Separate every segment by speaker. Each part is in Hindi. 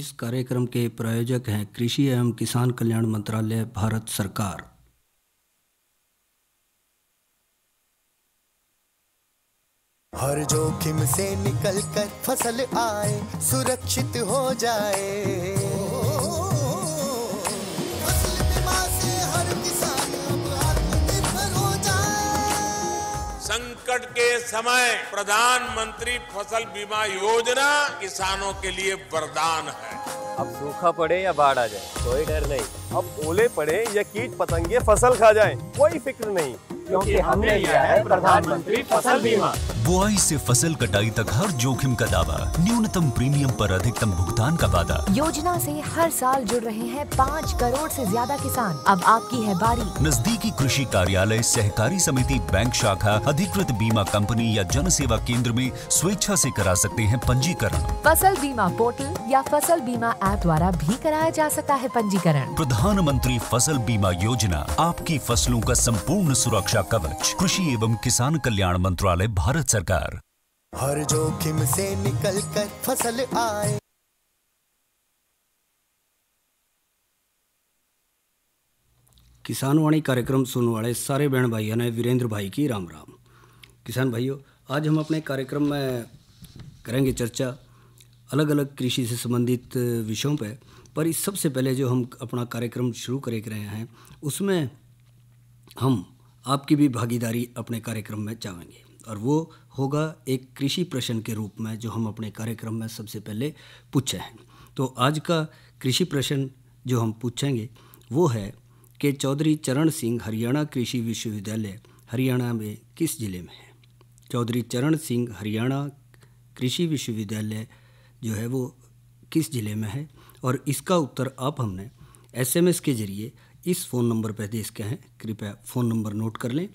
Speaker 1: इस कार्यक्रम के प्रायोजक हैं कृषि एवं किसान कल्याण मंत्रालय, भारत सरकार।
Speaker 2: हर जोखिम से निकल कर फसल आए, सुरक्षित हो जाए। फसल बीमा से हर किसान अब आत्मनिर्भर हो जाए।
Speaker 3: संकट के समय प्रधानमंत्री फसल बीमा योजना किसानों के लिए वरदान है।
Speaker 4: अब सूखा पड़े या बाढ़ आ जाए, कोई डर नहीं। अब ओले पड़े या कीट पतंगे फसल खा जाए, कोई फिक्र नहीं, क्योंकि हमने लिया है प्रधानमंत्री फसल बीमा।
Speaker 5: बुआई से फसल कटाई तक हर जोखिम का दावा, न्यूनतम प्रीमियम पर अधिकतम भुगतान का वादा।
Speaker 6: योजना से हर साल जुड़ रहे हैं 5 करोड़ से ज्यादा किसान। अब आपकी है बारी।
Speaker 5: नजदीकी कृषि कार्यालय, सहकारी समिति, बैंक शाखा, अधिकृत बीमा कंपनी या जन सेवा केंद्र में स्वेच्छा से करा सकते हैं पंजीकरण।
Speaker 6: फसल बीमा पोर्टल या फसल बीमा ऐप द्वारा भी कराया जा सकता है पंजीकरण।
Speaker 5: प्रधानमंत्री फसल बीमा योजना, आपकी फसलों का संपूर्ण सुरक्षा कवच। कृषि एवं किसान कल्याण मंत्रालय, भारत सरकार।
Speaker 2: हर जोखिम से निकल कर फसल आए।
Speaker 1: किसान वाणी कार्यक्रम सुनने वाले सारे बहन भाइयों ने वीरेंद्र भाई की राम राम। किसान भाइयों, आज हम अपने कार्यक्रम में करेंगे चर्चा अलग अलग कृषि से संबंधित विषयों पर इस सबसे पहले जो हम अपना कार्यक्रम शुरू कर रहे हैं उसमें हम आपकी भी भागीदारी अपने कार्यक्रम में चाहेंगे, और वो होगा एक कृषि प्रश्न के रूप में जो हम अपने कार्यक्रम में सबसे पहले पूछे हैं। तो आज का कृषि प्रश्न जो हम पूछेंगे वो है कि चौधरी चरण सिंह हरियाणा कृषि विश्वविद्यालय हरियाणा में किस जिले में है। चौधरी चरण सिंह हरियाणा कृषि विश्वविद्यालय जो है वो किस जिले में है, और इसका उत्तर आप हमने SMS के जरिए इस फ़ोन नंबर पर दे सके हैं। कृपया फ़ोन नंबर नोट कर लें,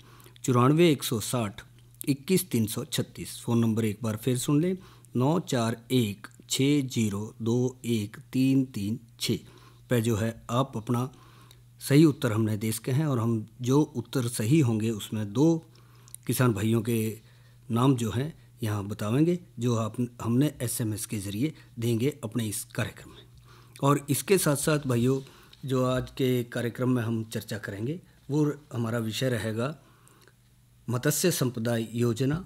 Speaker 1: 94 160 21 336। फ़ोन नंबर एक बार फिर सुन लें, 941 60 21 336 पे जो है आप अपना सही उत्तर हमने दे सके हैं, और हम जो उत्तर सही होंगे उसमें 2 किसान भाइयों के नाम जो हैं यहाँ बतावेंगे, जो आप हमने SMS के ज़रिए देंगे अपने इस कार्यक्रम में। और इसके साथ साथ भाइयों, जो आज के कार्यक्रम में हम चर्चा करेंगे वो हमारा विषय रहेगा मत्स्य संपदा योजना।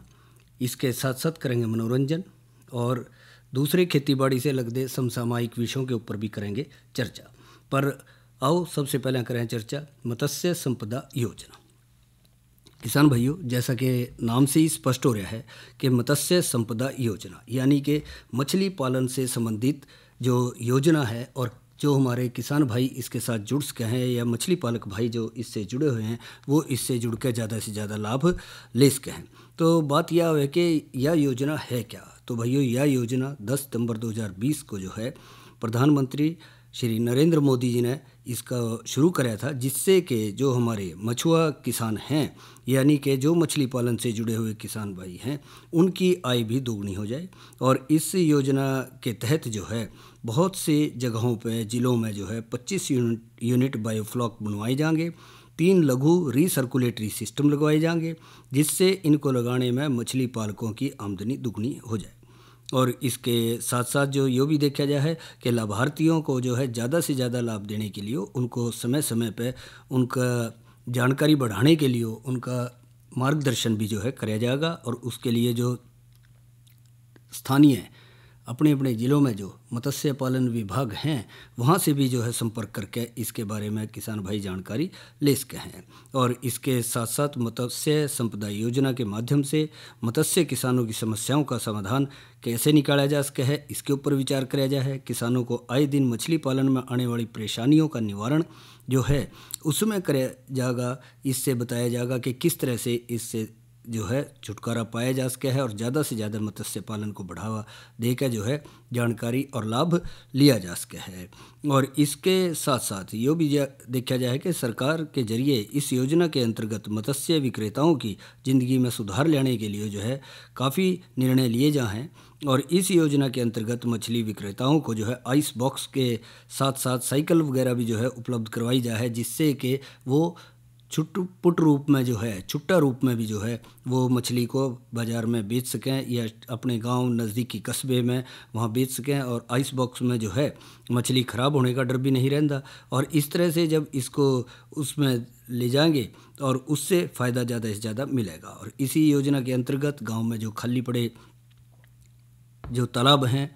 Speaker 1: इसके साथ साथ करेंगे मनोरंजन, और दूसरे खेतीबाड़ी से लगते समसामयिक विषयों के ऊपर भी करेंगे चर्चा। पर आओ सबसे पहले करें चर्चा मत्स्य संपदा योजना। किसान भाइयों, जैसा कि नाम से ही स्पष्ट हो रहा है कि मत्स्य संपदा योजना यानी कि मछली पालन से संबंधित जो योजना है, और जो हमारे किसान भाई इसके साथ जुड़ सके हैं या मछली पालक भाई जो इससे जुड़े हुए हैं वो इससे जुड़ कर ज़्यादा से ज़्यादा लाभ ले सके हैं। तो बात यह है कि यह योजना है क्या। तो भाइयों, यह योजना 10 सितंबर 2020 को जो है प्रधानमंत्री श्री नरेंद्र मोदी जी ने इसका शुरू कराया था, जिससे कि जो हमारे मछुआ किसान हैं यानी कि जो मछली पालन से जुड़े हुए किसान भाई हैं उनकी आय भी दोगुनी हो जाए। और इस योजना के तहत जो है बहुत से जगहों पे ज़िलों में जो है 25 यूनिट बायोफ्लॉक बनवाए जाएंगे, 3 लघु रीसर्कुलेटरी सिस्टम लगवाए जाएंगे, जिससे इनको लगाने में मछली पालकों की आमदनी दुगनी हो जाए। और इसके साथ साथ जो ये भी देखा जाए है कि लाभार्थियों को जो है ज़्यादा से ज़्यादा लाभ देने के लिए उनको समय समय पर उनका जानकारी बढ़ाने के लिए उनका मार्गदर्शन भी जो है कराया जाएगा। और उसके लिए जो स्थानीय अपने अपने ज़िलों में जो मत्स्य पालन विभाग हैं वहाँ से भी जो है संपर्क करके इसके बारे में किसान भाई जानकारी ले सके हैं। और इसके साथ साथ मत्स्य संपदा योजना के माध्यम से मत्स्य किसानों की समस्याओं का समाधान कैसे निकाला जा सके है, इसके ऊपर विचार किया जाए है। किसानों को आए दिन मछली पालन में आने वाली परेशानियों का निवारण जो है उसमें कराया जाएगा। इससे बताया जाएगा कि किस तरह से इससे जो है छुटकारा पाया जा सके है और ज़्यादा से ज़्यादा मत्स्य पालन को बढ़ावा देकर जो है जानकारी और लाभ लिया जा सके है। और इसके साथ साथ ये भी देखा जाए कि सरकार के जरिए इस योजना के अंतर्गत मत्स्य विक्रेताओं की ज़िंदगी में सुधार लाने के लिए जो है काफ़ी निर्णय लिए जा हैं। और इस योजना के अंतर्गत मछली विक्रेताओं को जो है आइस बॉक्स के साथ साथ साइकिल वगैरह भी जो है उपलब्ध करवाई जा है, जिससे कि वो छुटपुट रूप में जो है, छुट्टा रूप में भी जो है वो मछली को बाज़ार में बेच सकें या अपने गांव नज़दीकी कस्बे में वहाँ बेच सकें, और आइस बॉक्स में जो है मछली ख़राब होने का डर भी नहीं रहता। और इस तरह से जब इसको उसमें ले जाएंगे और उससे फ़ायदा ज़्यादा से ज़्यादा मिलेगा। और इसी योजना के अंतर्गत गाँव में जो खाली पड़े जो तालाब हैं,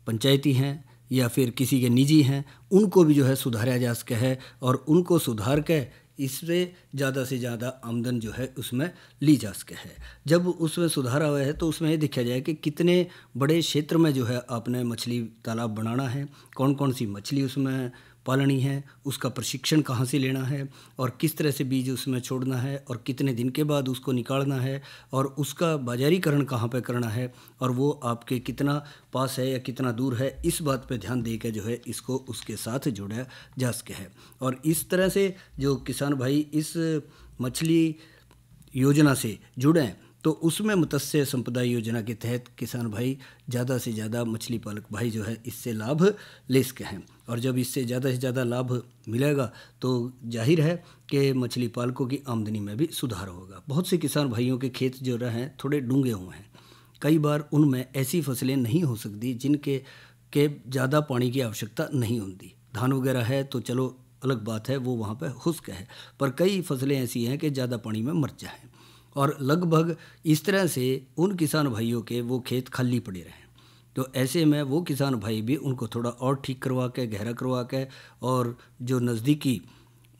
Speaker 1: पंचायती हैं या फिर किसी के निजी हैं, उनको भी जो है सुधारा जा सके है, और उनको सुधार के इससे ज़्यादा से ज़्यादा आमदन जो है उसमें ली जा सके है। जब उसमें सुधार हुआ है तो उसमें ये देखा जाए कि कितने बड़े क्षेत्र में जो है आपने मछली तालाब बनाना है, कौन कौन सी मछली उसमें पालनी है, उसका प्रशिक्षण कहाँ से लेना है, और किस तरह से बीज उसमें छोड़ना है, और कितने दिन के बाद उसको निकालना है, और उसका बाजारीकरण कहाँ पे करना है, और वो आपके कितना पास है या कितना दूर है, इस बात पे ध्यान दे के जो है इसको उसके साथ जोड़ा जा सके है। और इस तरह से जो किसान भाई इस मछली योजना से जुड़े हैं तो उसमें मत्स्य संपदा योजना के तहत किसान भाई ज़्यादा से ज़्यादा मछली पालक भाई जो है इससे लाभ ले सके हैं। और जब इससे ज़्यादा से ज़्यादा लाभ मिलेगा तो जाहिर है कि मछली पालकों की आमदनी में भी सुधार होगा। बहुत से किसान भाइयों के खेत जो रहे हैं थोड़े डूंगे हुए हैं, कई बार उनमें ऐसी फसलें नहीं हो सकती जिनके ज़्यादा पानी की आवश्यकता नहीं होती। धान वगैरह है तो चलो अलग बात है, वो वहाँ पर खुश्क है, पर कई फसलें ऐसी हैं कि ज़्यादा पानी में मर जाएँ, और लगभग इस तरह से उन किसान भाइयों के वो खेत खाली पड़े रहें। तो ऐसे में वो किसान भाई भी उनको थोड़ा और ठीक करवा के, गहरा करवा के, और जो नज़दीकी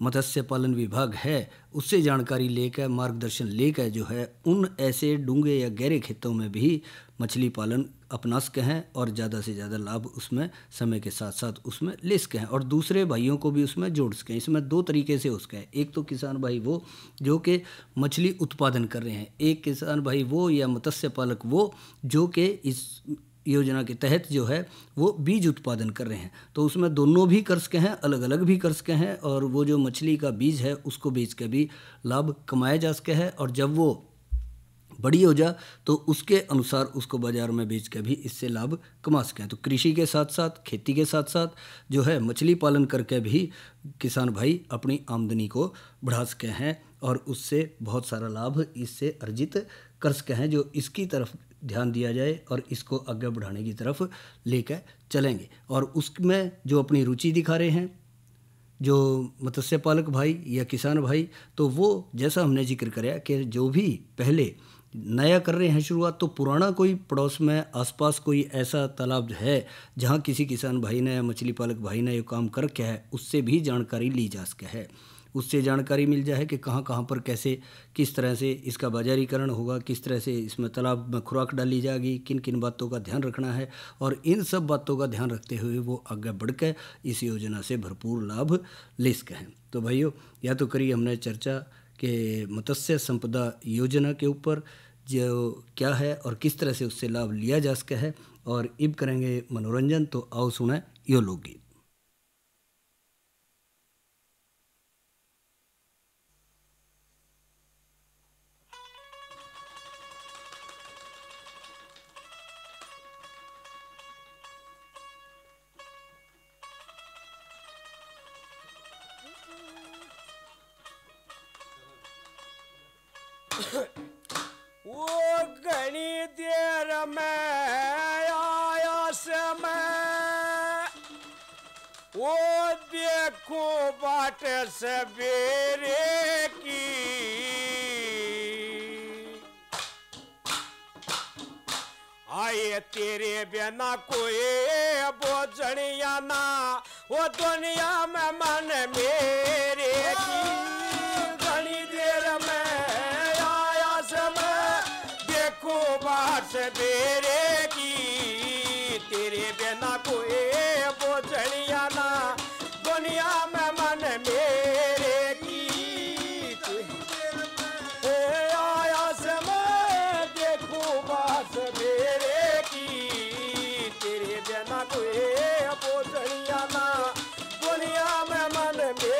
Speaker 1: मत्स्य पालन विभाग है उससे जानकारी लेकर, मार्गदर्शन लेकर जो है उन ऐसे डूंगे या गहरे खेतों में भी मछली पालन अपना सके हैं, और ज़्यादा से ज़्यादा लाभ उसमें समय के साथ साथ उसमें ले सके हैं, और दूसरे भाइयों को भी उसमें जोड़ सकें। इसमें दो तरीके से हो सके हैं। एक तो किसान भाई वो जो कि मछली उत्पादन कर रहे हैं, एक किसान भाई वो या मत्स्य पालक वो जो कि इस योजना के तहत जो है वो बीज उत्पादन कर रहे हैं। तो उसमें दोनों भी कर सके हैं, अलग अलग भी कर सके हैं, और वो जो मछली का बीज है उसको बेच के भी लाभ कमाया जा सके है, और जब वो बड़ी हो जा तो उसके अनुसार उसको बाज़ार में बेच के भी इससे लाभ कमा सकें। तो कृषि के साथ साथ, खेती के साथ साथ जो है मछली पालन करके भी किसान भाई अपनी आमदनी को बढ़ा सके हैं, और उससे बहुत सारा लाभ इससे अर्जित कर सके हैं, जो इसकी तरफ ध्यान दिया जाए और इसको आगे बढ़ाने की तरफ लेकर चलेंगे। और उसमें जो अपनी रुचि दिखा रहे हैं जो मत्स्य पालक भाई या किसान भाई, तो वो जैसा हमने जिक्र कराया कि जो भी पहले नया कर रहे हैं शुरुआत, तो पुराना कोई पड़ोस में आसपास कोई ऐसा तालाब है जहाँ किसी किसान भाई ने या मछली पालक भाई ने ये काम कर के है, उससे भी जानकारी ली जा सके है। उससे जानकारी मिल जाए कि कहाँ कहाँ पर कैसे, किस तरह से इसका बाजारीकरण होगा, किस तरह से इसमें तालाब में खुराक डाली जाएगी, किन किन बातों का ध्यान रखना है, और इन सब बातों का ध्यान रखते हुए वो आगे बढ़ के इस योजना से भरपूर लाभ ले सके हैं। तो भाइयों, या तो करिए हमने चर्चा कि मत्स्य संपदा योजना के ऊपर जो क्या है और किस तरह से उससे लाभ लिया जा सके है, और अब करेंगे मनोरंजन। तो आओ सुने यो लोकगीत।
Speaker 7: वो घनी देर में आया समय, वो देखो बाट सवेरे की, आए तेरे बिना कोई बोझनिया ना, वो दुनिया में मन मेरे की। घनी देर में सवेरे की, तेरे बिना कोई बोझनिया ना, दुनिया में मन मेरे की। आया समय देखो बात सवेरे की, तेरे बिना कोई बोझनिया ना, दुनिया में मन मेरे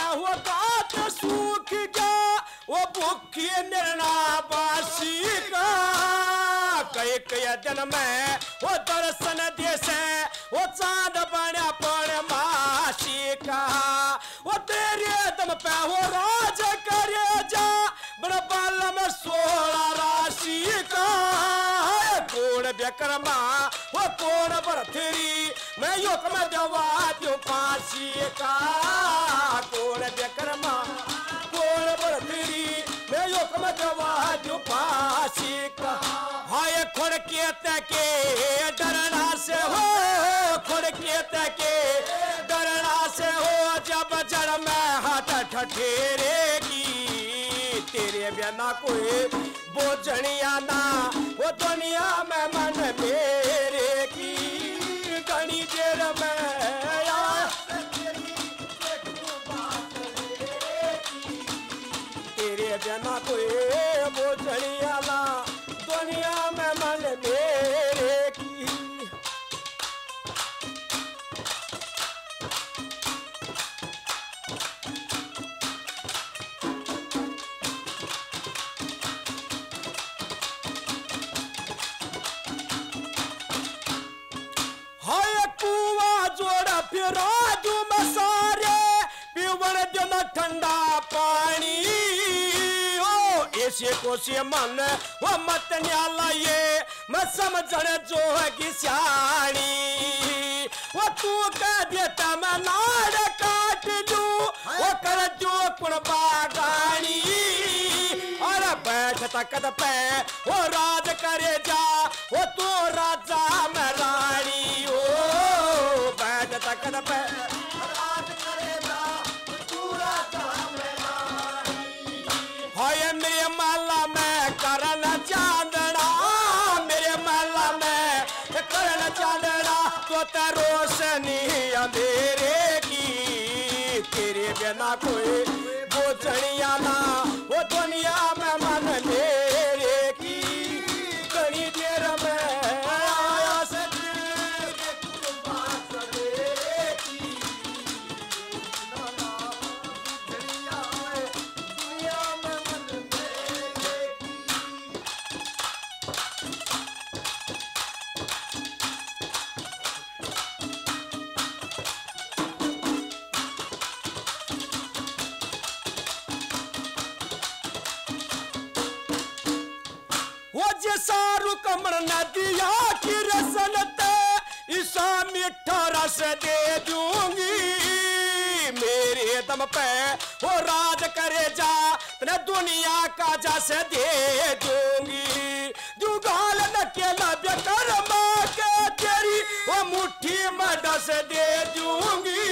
Speaker 7: में वो गात सूख गया वो भूखी निर्णा बासी का कई कई दिन में वो दर्शन देसे वो चांद बना पण मासी का वो तेरे दम पे वो राज करे जा बड़ा बाल में 16 राशि का कौन व्यक्रमा वो कौन बरथरी मैं युग में दवा दो फांसी का कौन व्यक्रमा कौन बरथरी मैं युग में दवा दो फांसी का हाय खुद के तके डरना से हो खुद के तके डरना से हो जब जड़ में हाथ ठठेरेगी तेरे बिना कोई बोझनिया ना वो दुनिया में मन मेरे की घनी देर में तेरे बिना कोई बोझनिया ना दुनिया में मन मेरे की राजू में सारे पीवन दिन ठंडा पानी ओ ऐसे को से मन वो मत न्याला ये मैं समझण जो है कि सियाणी वो तू कह देता मैं नाड़ काट लू वो कर जो कुण बागानी और बैठ तकत पे वो राज करे जा वो तू राजा में रानी ओ बैठ तकत पे राज करेगा पूरा हाय मेरे माला में करन चांदना मेरे माला में करन चांदना तो रोशनी अंधेरे की तेरे बिना कोई बोझनिया ना वो दुनिया में मन मेरे की कड़ी देर में आया से सारू कमर नदिया की रसनते ईसा मीठा रस दे दूंगी मेरे दम पे वो राज करे जा तेरे दुनिया का जस दे दूंगी जुगाल न के लब कर मां के तेरी वो मुट्ठी में डस दे दूंगी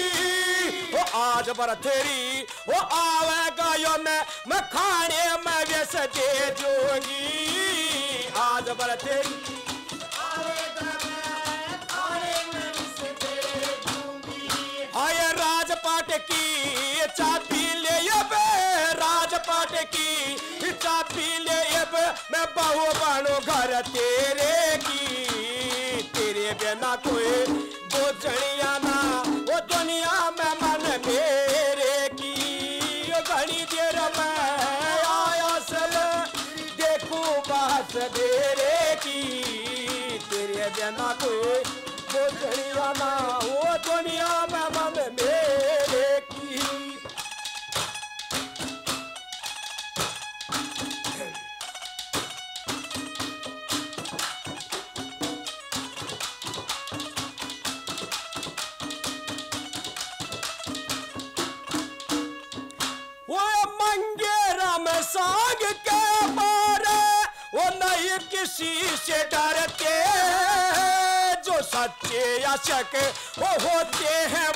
Speaker 7: वो आज बर तेरी वो आवेगा यो मैं खाने में व्यस दे दूंगी आज बर तेरी आवेगा मैं खाने में व्यस दे दूंगी हाय राजपाट की चाबी ले अब राजपाट की चाबी ले अब मैं बहू बनू घर तेरे की तेरे बिना कोई बोझनिया ना वो दुनिया में मन मेरे की घड़ी देर में आया सल देखू बात तेरे की तेरे बिना कोई बोझनिया ना वो दुनिया में मन मेरे की साग के मारे वो नहीं किसी से डरते जो सच्चे आशिक वो होते हैं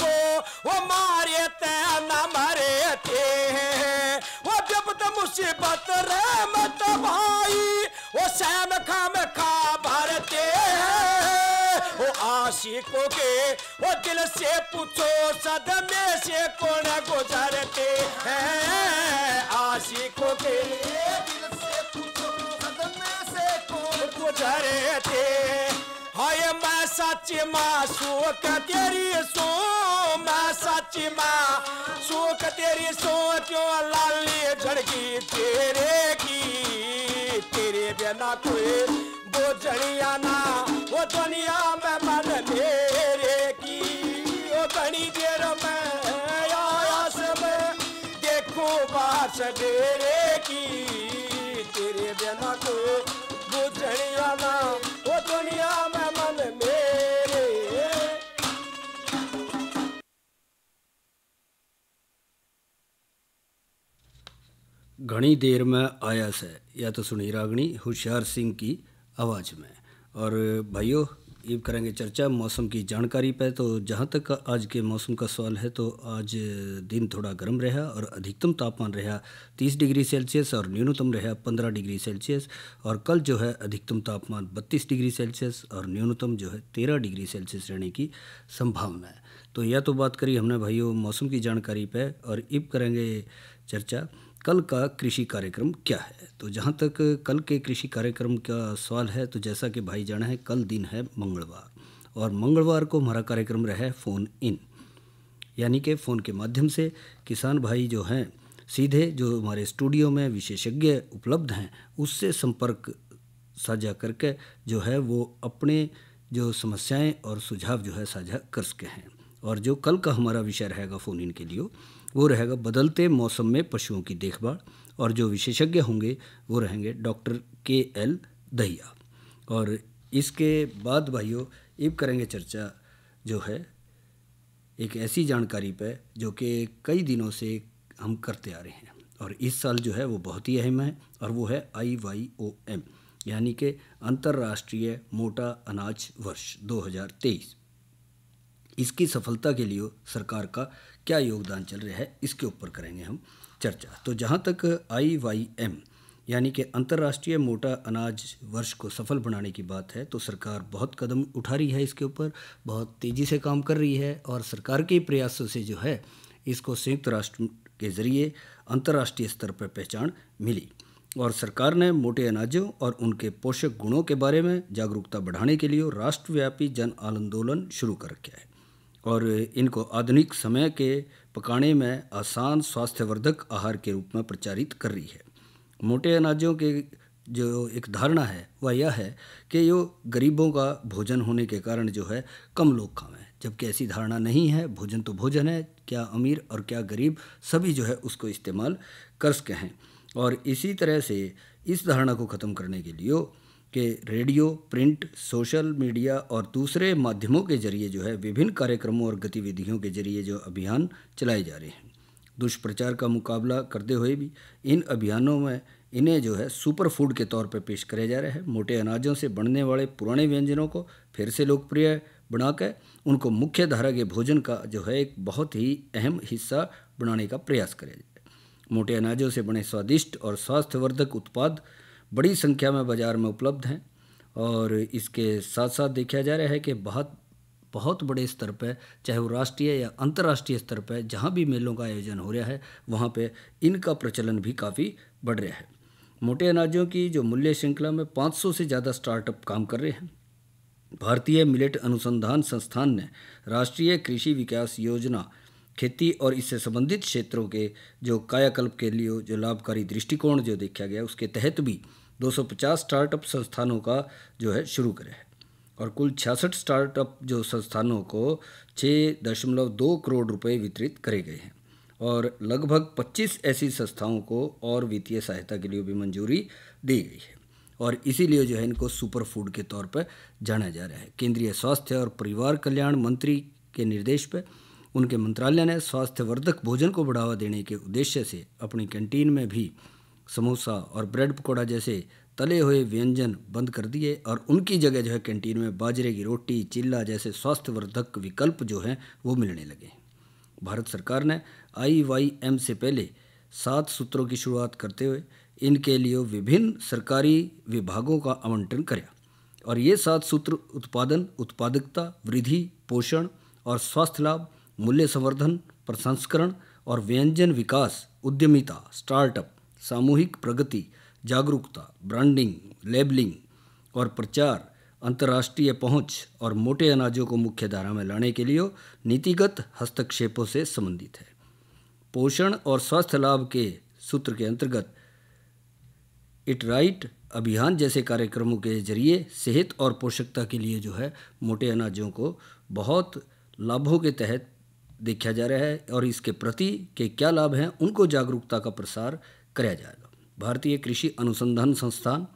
Speaker 7: वो मारे ते न मरते हैं वो जब तक मुसीबत रहमत भाई वो सैम खाम खा भरते हैं वो आशिकों के वो दिल से पूछो सदमे से कौन गुजरते हैं आशिकों के दिल से पूछो सदमे से कौन गुजरते हाय मैं सच्ची माँ सूख तेरी सो, मैं सच्ची माँ सूख तेरी सो, क्यों लाली झड़की तेरे की, तेरे बिना कोई बोझड़िया ना वो दुनिया में मन मेरे की। वो घनी देर में आया से मैं देखूं बात सवेरे की, तेरे बिना कोई बोझड़िया ना वो दुनिया में मन मेरे।
Speaker 1: घनी देर में आया से, या तो सुनी रागनी होशियार सिंह की आवाज़ में। और भाइयों, ये करेंगे चर्चा मौसम की जानकारी पे। तो जहाँ तक आज के मौसम का सवाल है, तो आज दिन थोड़ा गर्म रहा और अधिकतम तापमान रहा 30 डिग्री सेल्सियस और न्यूनतम रहा 15 डिग्री सेल्सियस। और कल जो है अधिकतम तापमान 32 डिग्री सेल्सियस और न्यूनतम जो है 13 डिग्री सेल्सियस रहने की संभावना है। तो यह तो बात करी हमने भाइयों मौसम की जानकारी पे। और अब करेंगे चर्चा कल का कृषि कार्यक्रम क्या है। तो जहाँ तक कल के कृषि कार्यक्रम का सवाल है, तो जैसा कि भाई जाना है, कल दिन है मंगलवार, और मंगलवार को हमारा कार्यक्रम रहा है फ़ोन इन, यानी कि फ़ोन के माध्यम से किसान भाई जो हैं सीधे जो हमारे स्टूडियो में विशेषज्ञ उपलब्ध हैं उससे संपर्क साझा करके जो है वो अपने जो समस्याएं और सुझाव जो है साझा कर सके हैं। और जो कल का हमारा विषय रहेगा फ़ोन इन के लिए, वो रहेगा बदलते मौसम में पशुओं की देखभाल। और जो विशेषज्ञ होंगे वो रहेंगे डॉक्टर KL दहिया। और इसके बाद भाइयों अब करेंगे चर्चा जो है एक ऐसी जानकारी पे जो कि कई दिनों से हम करते आ रहे हैं और इस साल जो है वो बहुत ही अहम है, और वो है IYOM, यानी कि अंतर्राष्ट्रीय मोटा अनाज वर्ष 2023। इसकी सफलता के लिए सरकार का क्या योगदान चल रहा है, इसके ऊपर करेंगे हम चर्चा। तो जहाँ तक IYM यानी कि अंतर्राष्ट्रीय मोटा अनाज वर्ष को सफल बनाने की बात है, तो सरकार बहुत कदम उठा रही है, इसके ऊपर बहुत तेज़ी से काम कर रही है। और सरकार के प्रयासों से जो है इसको संयुक्त राष्ट्र के ज़रिए अंतर्राष्ट्रीय स्तर पर पहचान मिली। और सरकार ने मोटे अनाजों और उनके पोषक गुणों के बारे में जागरूकता बढ़ाने के लिए राष्ट्रव्यापी जन आंदोलन शुरू कर रखा है और इनको आधुनिक समय के पकाने में आसान स्वास्थ्यवर्धक आहार के रूप में प्रचारित कर रही है। मोटे अनाजों के जो एक धारणा है वह यह है कि ये गरीबों का भोजन होने के कारण जो है कम लोग खाएं, जबकि ऐसी धारणा नहीं है। भोजन तो भोजन है, क्या अमीर और क्या गरीब सभी जो है उसको इस्तेमाल कर सके हैं। और इसी तरह से इस धारणा को ख़त्म करने के लिए कि रेडियो, प्रिंट, सोशल मीडिया और दूसरे माध्यमों के जरिए जो है विभिन्न कार्यक्रमों और गतिविधियों के जरिए जो अभियान चलाए जा रहे हैं। दुष्प्रचार का मुकाबला करते हुए भी इन अभियानों में इन्हें जो है सुपर फूड के तौर पर पेश किया जा रहा है। मोटे अनाजों से बनने वाले पुराने व्यंजनों को फिर से लोकप्रिय बनाकर उनको मुख्य धारा के भोजन का जो है एक बहुत ही अहम हिस्सा बनाने का प्रयास किया जाए। मोटे अनाजों से बने स्वादिष्ट और स्वास्थ्यवर्धक उत्पाद बड़ी संख्या में बाज़ार में उपलब्ध हैं और इसके साथ साथ देखा जा रहा है कि बहुत बड़े स्तर पर, चाहे वो राष्ट्रीय या अंतर्राष्ट्रीय स्तर पर जहाँ भी मेलों का आयोजन हो रहा है वहाँ पे इनका प्रचलन भी काफ़ी बढ़ रहा है। मोटे अनाजों की जो मूल्य श्रृंखला में 500 से ज़्यादा स्टार्टअप काम कर रहे हैं। भारतीय मिलेट अनुसंधान संस्थान ने राष्ट्रीय कृषि विकास योजना खेती और इससे संबंधित क्षेत्रों के जो कायाकल्प के लिए जो लाभकारी दृष्टिकोण जो देखा गया उसके तहत भी 250 स्टार्टअप संस्थानों का जो है शुरू करा है और कुल 66 स्टार्टअप जो संस्थानों को 6.2 करोड़ रुपए वितरित करे गए हैं और लगभग 25 ऐसी संस्थाओं को और वित्तीय सहायता के लिए भी मंजूरी दी गई है और इसीलिए जो है इनको सुपर फूड के तौर पर जाना जा रहा है। केंद्रीय स्वास्थ्य और परिवार कल्याण मंत्री के निर्देश पर उनके मंत्रालय ने स्वास्थ्यवर्धक भोजन को बढ़ावा देने के उद्देश्य से अपनी कैंटीन में भी समोसा और ब्रेड पकौड़ा जैसे तले हुए व्यंजन बंद कर दिए और उनकी जगह जो है कैंटीन में बाजरे की रोटी, चिल्ला जैसे स्वास्थ्यवर्धक विकल्प जो हैं वो मिलने लगे। भारत सरकार ने IYM से पहले 7 सूत्रों की शुरुआत करते हुए इनके लिए विभिन्न सरकारी विभागों का आवंटन किया और ये 7 सूत्र उत्पादन, उत्पादकता, वृद्धि, पोषण और स्वास्थ्य लाभ, मूल्य संवर्धन, प्रसंस्करण और व्यंजन विकास, उद्यमिता, स्टार्टअप, सामूहिक प्रगति, जागरूकता, ब्रांडिंग, लेबलिंग और प्रचार अंतर्राष्ट्रीय पहुंच और मोटे अनाजों को मुख्य धारा में लाने के लिए नीतिगत हस्तक्षेपों से संबंधित है। पोषण और स्वास्थ्य लाभ के सूत्र के अंतर्गत इट राइट अभियान जैसे कार्यक्रमों के जरिए सेहत और पोषकता के लिए जो है मोटे अनाजों को बहुत लाभों के तहत देखा जा रहा है और इसके प्रति के क्या लाभ हैं उनको जागरूकता का प्रसार कराया जाएगा। भारतीय कृषि अनुसंधान संस्थान,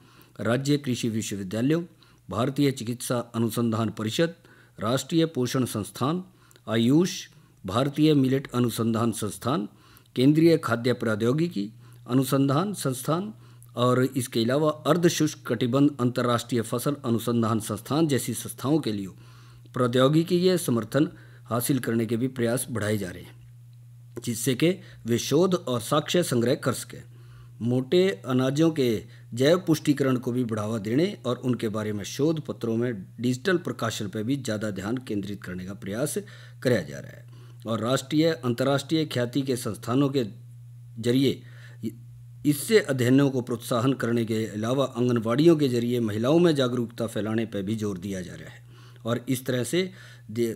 Speaker 1: राज्य कृषि विश्वविद्यालयों, भारतीय चिकित्सा अनुसंधान परिषद, राष्ट्रीय पोषण संस्थान, आयुष, भारतीय मिलेट अनुसंधान संस्थान, केंद्रीय खाद्य प्रौद्योगिकी अनुसंधान संस्थान और इसके अलावा अर्धशुष्क कटिबंध अंतर्राष्ट्रीय फसल अनुसंधान संस्थान जैसी संस्थाओं के लिए प्रौद्योगिकीय समर्थन हासिल करने के भी प्रयास बढ़ाए जा रहे हैं, जिससे कि वे शोध और साक्ष्य संग्रह कर सकें। मोटे अनाजों के जैव पुष्टिकरण को भी बढ़ावा देने और उनके बारे में शोध पत्रों में डिजिटल प्रकाशन पर भी ज़्यादा ध्यान केंद्रित करने का प्रयास कराया जा रहा है और राष्ट्रीय अंतर्राष्ट्रीय ख्याति के संस्थानों के जरिए इससे अध्ययनों को प्रोत्साहन करने के अलावा आंगनवाड़ियों के जरिए महिलाओं में जागरूकता फैलाने पर भी जोर दिया जा रहा है और इस तरह से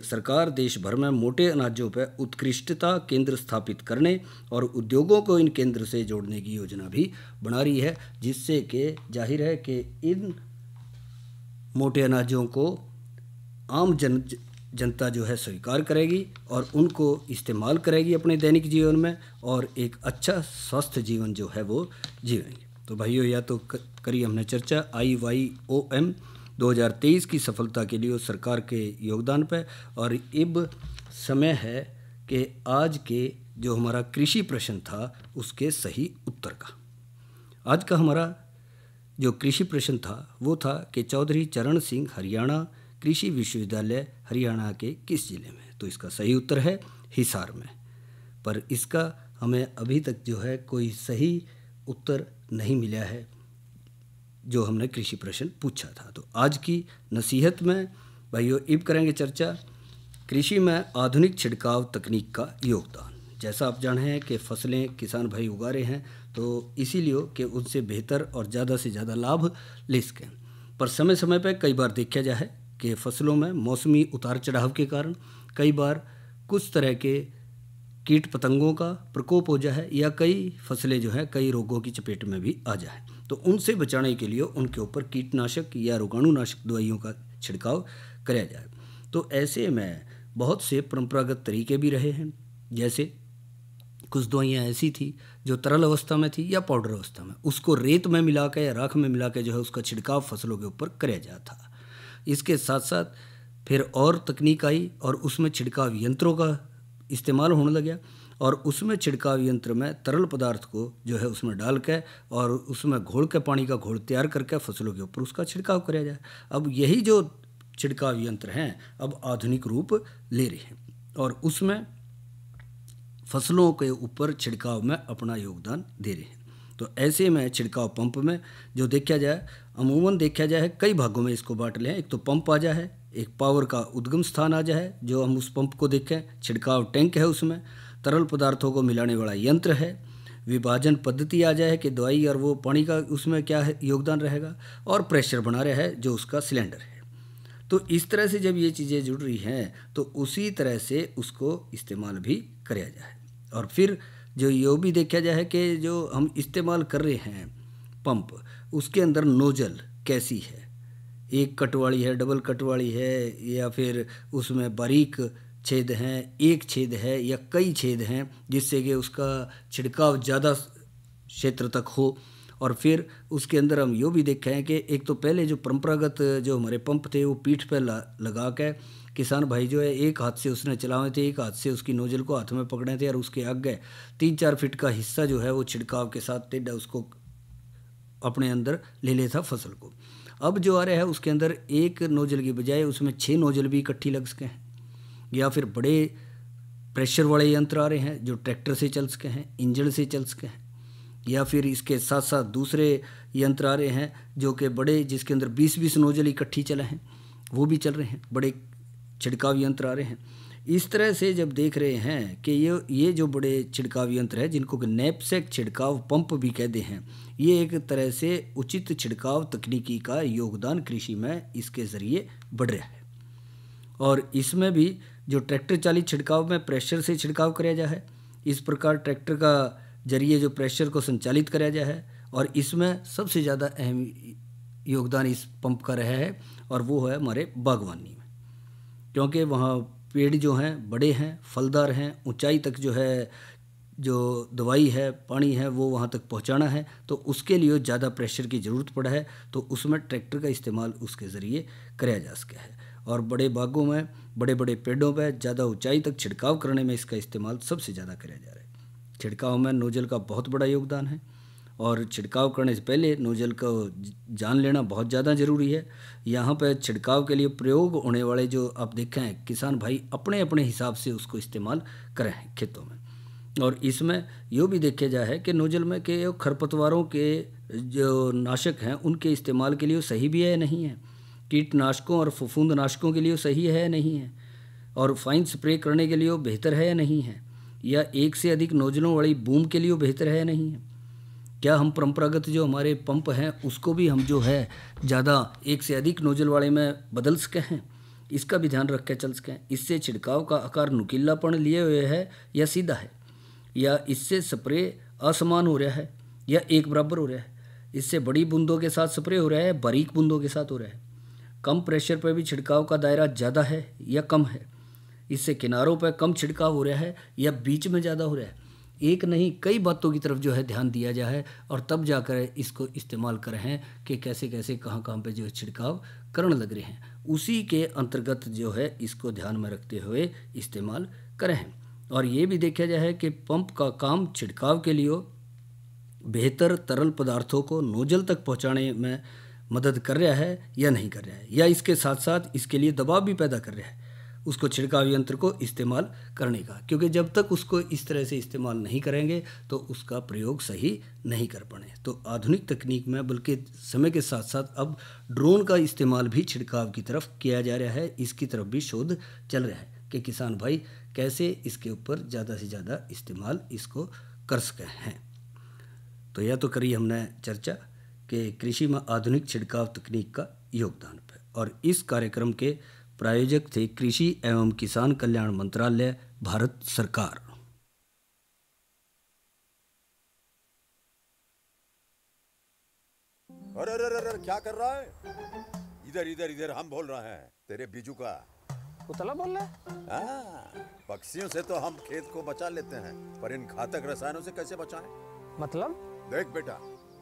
Speaker 1: सरकार देश भर में मोटे अनाजों पर उत्कृष्टता केंद्र स्थापित करने और उद्योगों को इन केंद्र से जोड़ने की योजना भी बना रही है, जिससे कि जाहिर है कि इन मोटे अनाजों को आम जनता जो है स्वीकार करेगी और उनको इस्तेमाल करेगी अपने दैनिक जीवन में और एक अच्छा स्वस्थ जीवन जो है वो जीवेंगे। तो भाइयों, या तो करी हमने चर्चा IYOM 2023 की सफलता के लिए सरकार के योगदान पर और अब समय है कि आज के जो हमारा कृषि प्रश्न था उसके सही उत्तर का। आज का हमारा जो कृषि प्रश्न था वो था कि चौधरी चरण सिंह हरियाणा कृषि विश्वविद्यालय हरियाणा के किस जिले में? तो इसका सही उत्तर है हिसार में, पर इसका हमें अभी तक जो है कोई सही उत्तर नहीं मिला है जो हमने कृषि प्रश्न पूछा था। तो आज की नसीहत में भाइयों इब करेंगे चर्चा कृषि में आधुनिक छिड़काव तकनीक का योगदान। जैसा आप जाने हैं कि फसलें किसान भाई उगा रहे हैं तो इसीलिए कि उनसे बेहतर और ज़्यादा से ज़्यादा लाभ ले सकें, पर समय समय पर कई बार देखा जाए कि फसलों में मौसमी उतार चढ़ाव के कारण कई बार कुछ तरह के कीट पतंगों का प्रकोप हो जाए या कई फसलें जो हैं कई रोगों की चपेट में भी आ जाए, तो उनसे बचाने के लिए उनके ऊपर कीटनाशक या रोगाणुनाशक दवाइयों का छिड़काव कराया जाए। तो ऐसे में बहुत से परंपरागत तरीके भी रहे हैं, जैसे कुछ दवाइयाँ ऐसी थी जो तरल अवस्था में थी या पाउडर अवस्था में, उसको रेत में मिला के या राख में मिला के जो है उसका छिड़काव फसलों के ऊपर कराया जाता था। इसके साथ साथ फिर और तकनीक आई और उसमें छिड़काव यंत्रों का इस्तेमाल होने लगा और उसमें छिड़काव यंत्र में तरल पदार्थ को जो है उसमें डाल के और उसमें घोल के पानी का घोल तैयार करके फसलों के ऊपर उसका छिड़काव कराया जाए। अब यही जो छिड़काव यंत्र हैं अब आधुनिक रूप ले रहे हैं और उसमें फसलों के ऊपर छिड़काव में अपना योगदान दे रहे हैं। तो ऐसे में छिड़काव पंप में जो देखा जाए अमूमन देखा जाए कई भागों में इसको बांट लें। एक तो पंप आ जाए, एक पावर का उद्गम स्थान आ जाए जो हम उस पंप को देखें, छिड़काव टैंक है, उसमें तरल पदार्थों को मिलाने वाला यंत्र है, विभाजन पद्धति आ जाए कि दवाई और वो पानी का उसमें क्या है योगदान रहेगा, और प्रेशर बना रहा है जो उसका सिलेंडर है। तो इस तरह से जब ये चीज़ें जुड़ रही हैं तो उसी तरह से उसको इस्तेमाल भी कराया जाए। और फिर जो ये भी देखा जाए कि जो हम इस्तेमाल कर रहे हैं पंप, उसके अंदर नोजल कैसी है, एक कट वाली है, डबल कट वाली है, या फिर उसमें बारीक छेद हैं, एक छेद है या कई छेद हैं, जिससे कि उसका छिड़काव ज़्यादा क्षेत्र तक हो। और फिर उसके अंदर हम यो भी देखे हैं कि एक तो पहले जो परंपरागत जो हमारे पंप थे वो पीठ पर लगा के किसान भाई जो है एक हाथ से उसने चलाए थे, एक हाथ से उसकी नोजल को हाथ में पकड़े थे और उसके आगे 3-4 फीट का हिस्सा जो है वो छिड़काव के साथ टेढ़ा उसको अपने अंदर ले लेता फसल को। अब जो आ रहा है उसके अंदर एक नोजल की बजाय उसमें 6 नोजल भी इकट्ठी लग सके हैं, या फिर बड़े प्रेशर वाले यंत्र आ रहे हैं जो ट्रैक्टर से चल सके हैं, इंजन से चल सके हैं, या फिर इसके साथ साथ दूसरे यंत्र आ रहे हैं जो कि बड़े जिसके अंदर 20-20 नोजल इकट्ठी चले हैं, वो भी चल रहे हैं, बड़े छिड़काव यंत्र आ रहे हैं। इस तरह से जब देख रहे हैं कि ये जो बड़े छिड़काव यंत्र है जिनको कि नैपसेक छिड़काव पंप भी कहते हैं, ये एक तरह से उचित छिड़काव तकनीकी का योगदान कृषि में इसके ज़रिए बढ़ रहा है। और इसमें भी जो ट्रैक्टर चालित छिड़काव में प्रेशर से छिड़काव कराया जा है, इस प्रकार ट्रैक्टर का जरिए जो प्रेशर को संचालित कराया जा है, और इसमें सबसे ज़्यादा अहम योगदान इस पंप का रहा है और वो है हमारे बागवानी में, क्योंकि वहाँ पेड़ जो हैं बड़े हैं, फलदार हैं, ऊंचाई तक जो है जो दवाई है, पानी है, वो वहाँ तक पहुँचाना है, तो उसके लिए ज़्यादा प्रेशर की ज़रूरत पड़ा है, तो उसमें ट्रैक्टर का इस्तेमाल उसके ज़रिए कराया जा सका है। और बड़े बागों में बड़े बड़े पेड़ों पर ज़्यादा ऊंचाई तक छिड़काव करने में इसका इस्तेमाल सबसे ज़्यादा कराया जा रहा है। छिड़काव में नोजल का बहुत बड़ा योगदान है, और छिड़काव करने से पहले नोजल को जान लेना बहुत ज़्यादा ज़रूरी है। यहाँ पर छिड़काव के लिए प्रयोग होने वाले जो आप देखें हैं, किसान भाई अपने अपने हिसाब से उसको इस्तेमाल करें हैं खेतों में। और इसमें यो भी देखा जाए है कि नोजल में के खरपतवारों के जो नाशक हैं उनके इस्तेमाल के लिए सही भी है नहीं है, कीटनाशकों और फफूंदनाशकों के लिए सही है नहीं है, और फाइन स्प्रे करने के लिए बेहतर है या नहीं है, या एक से अधिक नोजलों वाली बूम के लिए बेहतर है या नहीं है। क्या हम परंपरागत जो हमारे पंप हैं उसको भी हम जो है ज़्यादा एक से अधिक नोजल वाले में बदल सके हैं, इसका भी ध्यान रख के चल सकें। इससे छिड़काव का आकार नुकीलापन लिए हुए है या सीधा है, या इससे स्प्रे असमान हो रहा है या एक बराबर हो रहा है, इससे बड़ी बूंदों के साथ स्प्रे हो रहा है, बारीक बूंदों के साथ हो रहा है, कम प्रेशर पर भी छिड़काव का दायरा ज़्यादा है या कम है, इससे किनारों पर कम छिड़काव हो रहा है या बीच में ज़्यादा हो रहा है। एक नहीं कई बातों की तरफ जो है ध्यान दिया जाए और तब जाकर इसको इस्तेमाल कर हैं कि कैसे कैसे कहाँ कहाँ पे जो है छिड़काव करने लग रहे हैं, उसी के अंतर्गत जो है इसको ध्यान में रखते हुए इस्तेमाल करें हैं। और ये भी देखा जाए कि पंप का काम छिड़काव के लिए बेहतर तरल पदार्थों को नोजल तक पहुँचाने में मदद कर रहा है या नहीं कर रहा है, या इसके साथ साथ इसके लिए दबाव भी पैदा कर रहा है उसको छिड़काव यंत्र को इस्तेमाल करने का, क्योंकि जब तक उसको इस तरह से इस्तेमाल नहीं करेंगे तो उसका प्रयोग सही नहीं कर पाए। तो आधुनिक तकनीक में बल्कि समय के साथ साथ अब ड्रोन का इस्तेमाल भी छिड़काव की तरफ किया जा रहा है, इसकी तरफ भी शोध चल रहा है कि किसान भाई कैसे इसके ऊपर ज़्यादा से ज़्यादा इस्तेमाल इसको कर सके हैं। तो यह तो करी हमने चर्चा कि कृषि में आधुनिक छिड़काव तकनीक का योगदान पर, और इस कार्यक्रम के प्रायोजक थे कृषि एवं किसान कल्याण मंत्रालय, भारत सरकार।
Speaker 8: अरे अरे अरे क्या कर रहा है? इधर इधर इधर, हम बोल रहे हैं तेरे बीजू का।
Speaker 9: पुतला बोल रहा है?
Speaker 8: हाँ, पक्षियों से तो हम खेत को बचा लेते हैं, पर इन घातक रसायनों से कैसे बचाएं?
Speaker 9: मतलब?
Speaker 8: देख बेटा,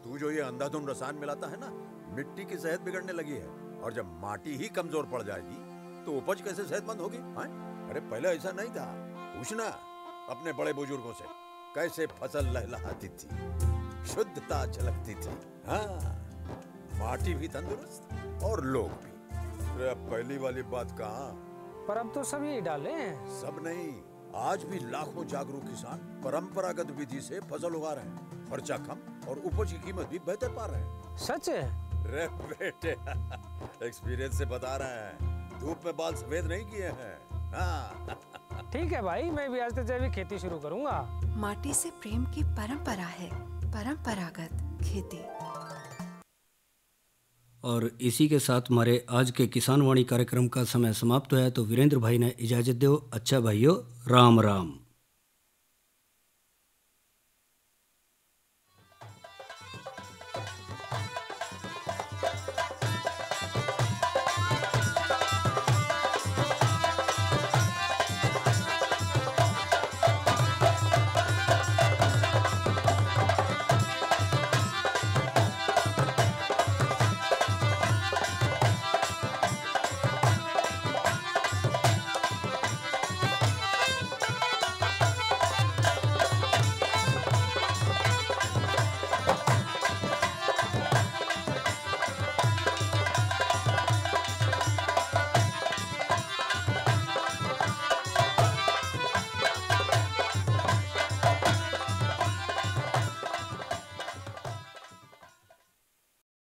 Speaker 8: तू जो ये अंधाधुंध रसायन मिलाता है ना, मिट्टी की सेहत बिगड़ने लगी है, और जब माटी ही कमजोर पड़ जाएगी तो उपज कैसे सेहतमंद होगी? अरे पहले ऐसा नहीं था, पूछना अपने बड़े बुजुर्गों से, कैसे फसल लहलहाती थी, शुद्धता झलकती थी। हाँ, माटी भी तंदुरुस्त और लोग भी। अरे अब पहली वाली बात कहाँ?
Speaker 9: पर अब तो सब यही डाले हैं।
Speaker 8: सब नहीं, आज भी लाखों जागरूक किसान परंपरागत विधि से फसल उगा रहे हैं, खर्चा कम और उपज की कीमत भी बेहतर पा रहे हैं।
Speaker 9: सच है?
Speaker 8: रे बेटे, एक्सपीरियंस से बता रहे हैं, धूप में बाल सफेद नहीं किए हैं। हाँ।
Speaker 9: ठीक है भाई, मैं भी आज से जैविक खेती शुरू करूंगा।
Speaker 10: माटी से प्रेम की परंपरा है, परंपरागत खेती।
Speaker 1: और इसी के साथ हमारे आज के किसान वाणी कार्यक्रम का समय समाप्त है, तो वीरेंद्र भाई ने इजाज़त दो। अच्छा भाइयों, राम राम।